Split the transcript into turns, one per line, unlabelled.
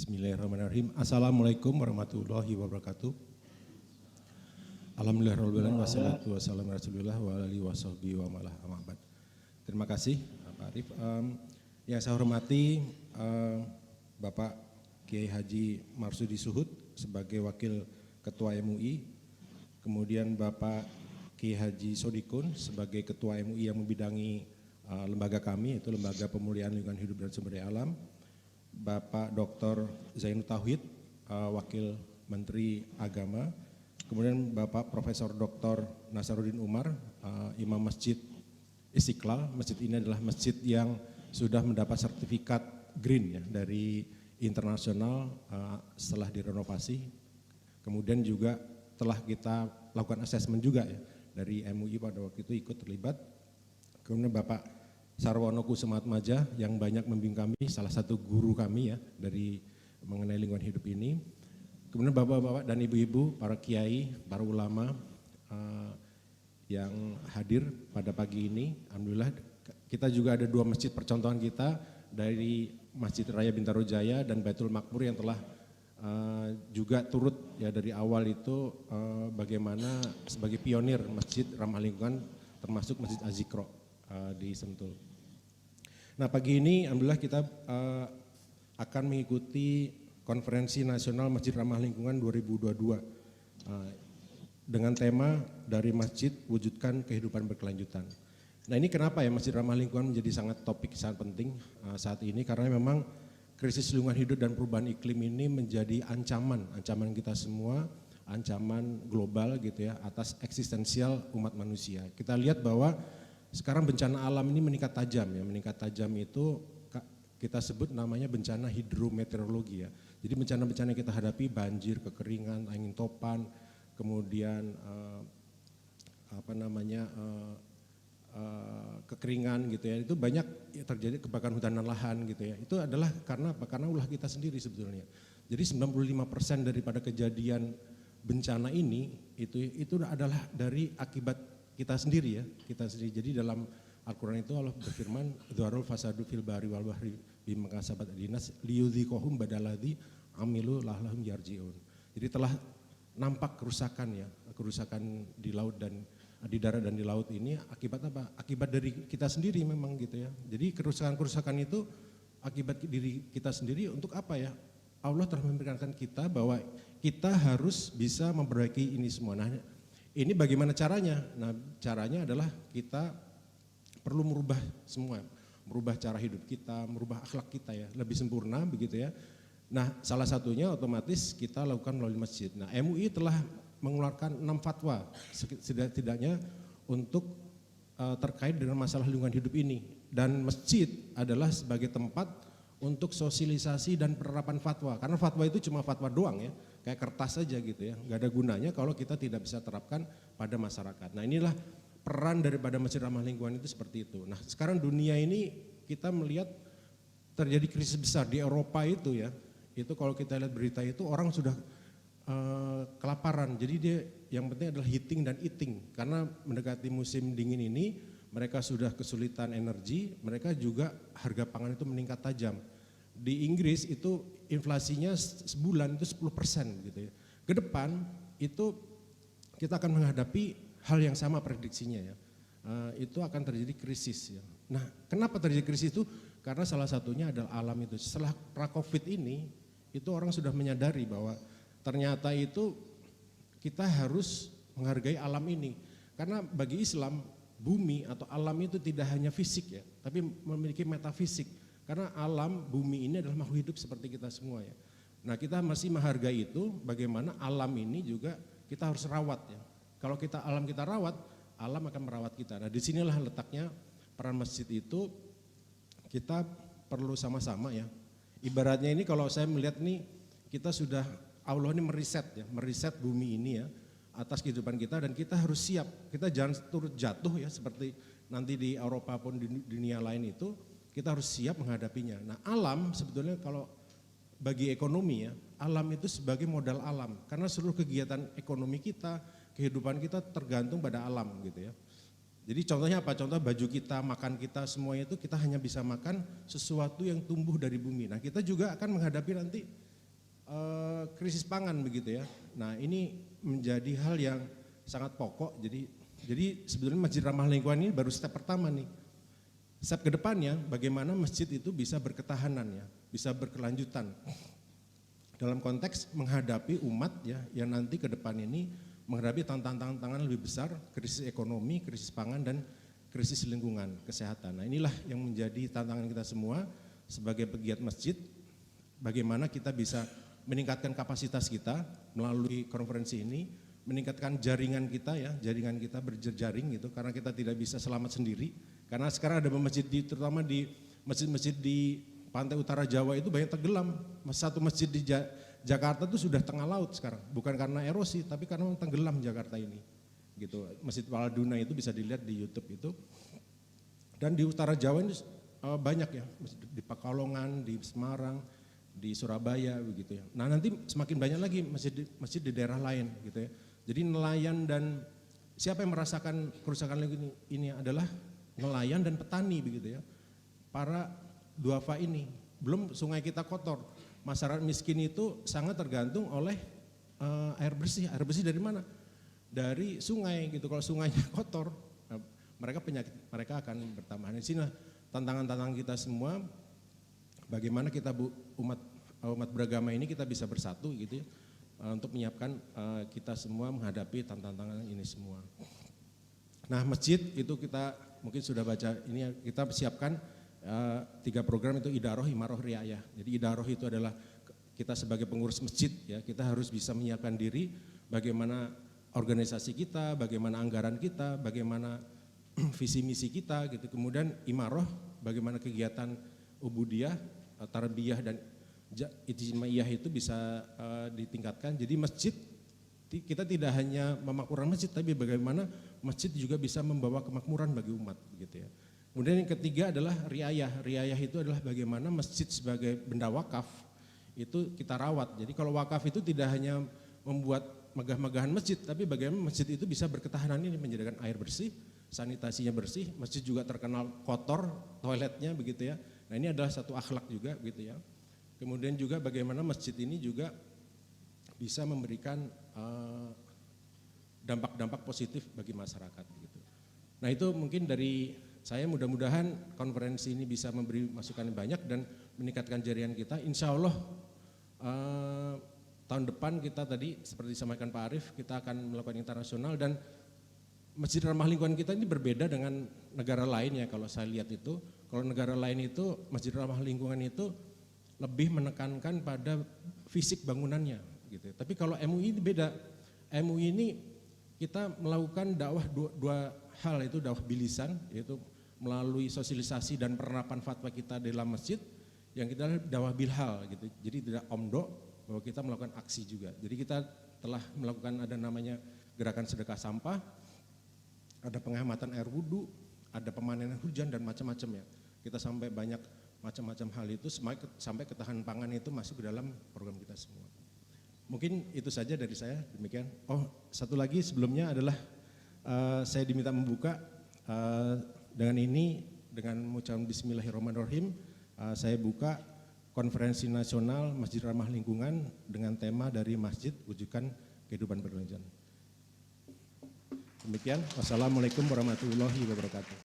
Bismillahirrahmanirrahim. Assalamualaikum warahmatullahi wabarakatuh. Alhamdulillahirrahmanirrahim. Wassalatu wassalamu ala rasulillah wa alihi wa sahbihi wa malah amabad. Terima kasih Pak Arif. Yang saya hormati Bapak Kiai Haji Marsudi Suhud sebagai Wakil Ketua MUI. Kemudian Bapak Kiai Haji Sodikun sebagai Ketua MUI yang membidangi lembaga kami, yaitu Lembaga Pemulihan Lingkungan Hidup dan Sumber Daya Alam. Bapak Dr. Zainud Tauhid, Wakil Menteri Agama, kemudian Bapak Profesor Dr. Nasaruddin Umar, Imam Masjid Istiqlal. Masjid ini adalah masjid yang sudah mendapat sertifikat green ya, dari internasional setelah direnovasi. Kemudian juga telah kita lakukan asesmen juga ya, dari MUI pada waktu itu ikut terlibat. Kemudian Bapak Sarwono Kusumatmaja yang banyak membimbing kami, salah satu guru kami ya dari mengenai lingkungan hidup ini. Kemudian bapak-bapak dan ibu-ibu, para kiai, para ulama yang hadir pada pagi ini. Alhamdulillah kita juga ada dua masjid percontohan kita dari Masjid Raya Bintaro Jaya dan Baitul Makmur yang telah juga turut ya dari awal itu bagaimana sebagai pionir masjid ramah lingkungan termasuk Masjid Az-Zikro di Sentul. Nah pagi ini alhamdulillah kita akan mengikuti Konferensi Nasional Masjid Ramah Lingkungan 2022 dengan tema dari masjid wujudkan kehidupan berkelanjutan. Nah ini kenapa ya Masjid Ramah Lingkungan menjadi sangat penting saat ini, karena memang krisis lingkungan hidup dan perubahan iklim ini menjadi ancaman kita semua, ancaman global gitu ya atas eksistensial umat manusia. Kita lihat bahwa sekarang bencana alam ini meningkat tajam ya, meningkat tajam itu kita sebut namanya bencana hidrometeorologi ya. Jadi bencana-bencana yang kita hadapi banjir, kekeringan, angin topan, kemudian kekeringan gitu ya. Itu banyak ya, terjadi kebakaran hutan dan lahan gitu ya. Itu adalah karena apa? Karena ulah kita sendiri sebetulnya. Jadi 95% daripada kejadian bencana ini itu adalah dari akibat kita sendiri ya, kita sendiri. Jadi dalam Al-Quran itu Allah berfirman, Dharul fasadu fil bahri wal bahri bima kasabat dinas liyudhiqahum badaladzi amilu lahlahum yarji'un. Jadi telah nampak kerusakan ya, kerusakan di laut dan di darat dan di laut ini akibat apa? Akibat dari kita sendiri memang gitu ya. Jadi kerusakan-kerusakan itu akibat diri kita sendiri untuk apa ya? Allah telah memberikan kita bahwa kita harus bisa memperbaiki ini semua. Nah, ini bagaimana caranya? Nah caranya adalah kita perlu merubah semua, merubah cara hidup kita, merubah akhlak kita ya, lebih sempurna begitu ya. Nah salah satunya otomatis kita lakukan melalui masjid. Nah MUI telah mengeluarkan 6 fatwa setidaknya untuk terkait dengan masalah lingkungan hidup ini. Dan masjid adalah sebagai tempat untuk sosialisasi dan penerapan fatwa, karena fatwa itu cuma fatwa doang ya, kayak kertas saja gitu ya, nggak ada gunanya kalau kita tidak bisa terapkan pada masyarakat. Nah inilah peran daripada Masjid Ramah Lingkungan itu seperti itu. Nah sekarang dunia ini kita melihat terjadi krisis besar di Eropa itu ya, itu kalau kita lihat berita itu orang sudah kelaparan, jadi dia yang penting adalah heating dan eating, karena mendekati musim dingin ini mereka sudah kesulitan energi, mereka juga harga pangan itu meningkat tajam. Di Inggris itu inflasinya sebulan itu 10% gitu ya. Ke depan itu kita akan menghadapi hal yang sama prediksinya ya. Itu akan terjadi krisis ya. Nah kenapa terjadi krisis itu? Karena salah satunya adalah alam itu. Setelah pra-Covid ini, itu orang sudah menyadari bahwa ternyata itu kita harus menghargai alam ini. Karena bagi Islam, bumi atau alam itu tidak hanya fisik ya, tapi memiliki metafisik. Karena alam bumi ini adalah makhluk hidup seperti kita semua ya. Nah kita masih menghargai itu, bagaimana alam ini juga kita harus rawat ya. Kalau alam kita rawat, alam akan merawat kita. Nah disinilah letaknya peran masjid itu, kita perlu sama-sama ya. Ibaratnya ini kalau saya melihat nih, kita sudah, Allah ini meriset ya, meriset bumi ini ya, atas kehidupan kita, dan kita harus siap, kita jangan turut jatuh ya seperti nanti di Eropa pun di dunia lain itu, kita harus siap menghadapinya. Nah alam sebetulnya kalau bagi ekonomi ya, alam itu sebagai modal alam, karena seluruh kegiatan ekonomi kita, kehidupan kita tergantung pada alam gitu ya. Jadi contohnya apa? Contoh baju kita, makan kita, semuanya itu kita hanya bisa makan sesuatu yang tumbuh dari bumi. Nah kita juga akan menghadapi nanti krisis pangan begitu ya. Nah ini menjadi hal yang sangat pokok. Jadi sebetulnya masjid ramah lingkungan ini baru step pertama nih. Step ke depannya bagaimana masjid itu bisa berketahanan ya, bisa berkelanjutan. Dalam konteks menghadapi umat ya yang nanti ke depan ini menghadapi tantangan lebih besar, krisis ekonomi, krisis pangan dan krisis lingkungan, kesehatan. Nah inilah yang menjadi tantangan kita semua sebagai pegiat masjid, bagaimana kita bisa meningkatkan kapasitas kita melalui konferensi ini, meningkatkan jaringan kita ya, jaringan kita berjejaring gitu, karena kita tidak bisa selamat sendiri, karena sekarang ada masjid terutama di masjid-masjid di pantai utara Jawa itu banyak tenggelam. Satu masjid di Jakarta itu sudah tengah laut sekarang, bukan karena erosi, tapi karena tenggelam Jakarta ini. Gitu. Masjid Waladuna itu bisa dilihat di YouTube itu. Dan di utara Jawa ini banyak ya, di Pekalongan, di Semarang, di Surabaya begitu ya. Nah nanti semakin banyak lagi masjid di daerah lain gitu ya. Jadi nelayan dan siapa yang merasakan kerusakan lingkungan ini adalah nelayan dan petani begitu ya. Para duafa ini, belum sungai kita kotor. Masyarakat miskin itu sangat tergantung oleh air bersih. Air bersih dari mana? Dari sungai gitu. Kalau sungainya kotor, penyakit mereka akan bertambah. Di sini tantangan-tantangan kita semua, bagaimana kita umat beragama ini kita bisa bersatu gitu ya, untuk menyiapkan kita semua menghadapi tantangan ini semua. Nah masjid itu kita mungkin sudah baca ini, kita siapkan 3 program itu Idaroh, Imaroh, Riayah. Jadi Idaroh itu adalah kita sebagai pengurus masjid ya, kita harus bisa menyiapkan diri bagaimana organisasi kita, bagaimana anggaran kita, bagaimana visi misi kita gitu. Kemudian Imaroh, bagaimana kegiatan ubudiyah, tarbiyah dan ijtimaiyah itu bisa ditingkatkan. Jadi masjid kita tidak hanya memakmurkan masjid, tapi bagaimana masjid juga bisa membawa kemakmuran bagi umat gitu ya. Kemudian yang ketiga adalah riayah. Riayah itu adalah bagaimana masjid sebagai benda wakaf itu kita rawat. Jadi kalau wakaf itu tidak hanya membuat megah-megahan masjid, tapi bagaimana masjid itu bisa berketahanan ini, menjadikan air bersih, sanitasinya bersih, masjid juga terkenal kotor, toiletnya begitu ya. Nah ini adalah satu akhlak juga gitu ya. Kemudian juga bagaimana masjid ini juga bisa memberikan dampak-dampak positif bagi masyarakat gitu. Nah itu mungkin dari saya, mudah-mudahan konferensi ini bisa memberi masukan yang banyak dan meningkatkan jaringan kita. Insya Allah tahun depan kita tadi seperti disampaikan Pak Arief, kita akan melakukan internasional dan masjid ramah lingkungan kita ini berbeda dengan negara lain ya kalau saya lihat itu. Kalau negara lain itu masjid ramah lingkungan itu lebih menekankan pada fisik bangunannya gitu. Tapi kalau MUI ini beda. MUI ini kita melakukan dakwah dua hal, itu dakwah bilisan, yaitu melalui sosialisasi dan penerapan fatwa kita dalam masjid. Yang kita dakwah bilhal gitu. Jadi tidak omdo, bahwa kita melakukan aksi juga. Jadi kita telah melakukan ada namanya gerakan sedekah sampah, ada penghematan air wudhu, ada pemanenan hujan dan macam-macam ya. Kita sampai banyak macam-macam hal itu sampai ketahanan pangan itu masuk ke dalam program kita semua. Mungkin itu saja dari saya, demikian. Oh, satu lagi sebelumnya adalah saya diminta membuka dengan ini, dengan mengucapkan Bismillahirrahmanirrahim, saya buka konferensi nasional Masjid Ramah Lingkungan dengan tema dari Masjid Wujudkan Kehidupan Berkelanjutan. Demikian, wassalamualaikum warahmatullahi wabarakatuh.